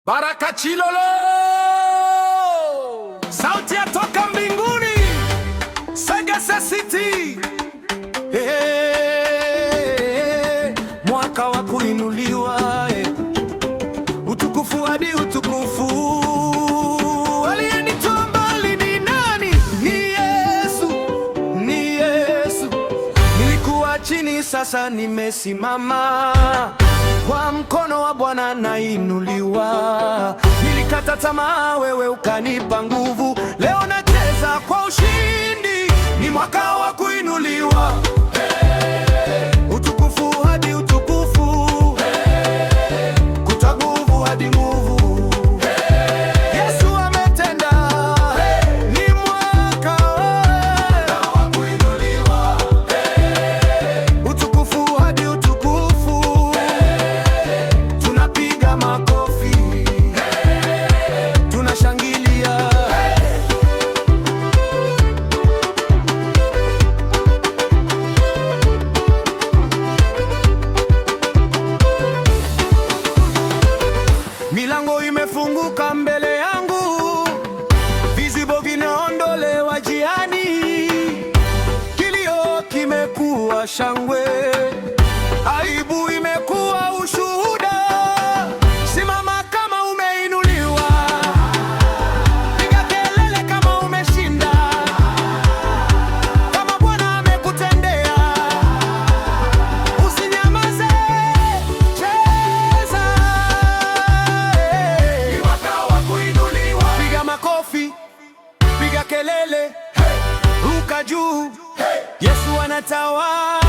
Baraka Chilolo, sauti ya toka mbinguni, Segese City. Mwaka wa kuinuliwa, utukufu hadi utukufu. Aliyenitoa mbali ni nani? Ni Yesu, ni Yesu. Nilikuwa chini, sasa nimesimama. Kwa mkono wa Bwana nainuliwa. Nilikata tamaa, wewe ukanipa nguvu. Leo nacheza kwa ushindi, ni mwaka wa kuinuliwa. Utukufu hadi utukufu, kutoa nguvu hadi nguvu. Yesu ametenda, ni mwaka wa kuinuliwa. Utukufu hadi utukufu, tunapiga makofi, tunashangilia. Milango imefunguka mbele yangu, vizibo vinaondolewa njiani, kilio kimekuwa shangwe, aibu imekuwa ushuhuda. Simama kama umeinuliwa, piga kelele kama umeshinda, kama Bwana amekutendea, usinyamaze, cheza. Ni mwaka wa kuinuliwa. Piga makofi, piga kelele, ruka juu, Yesu anatawala.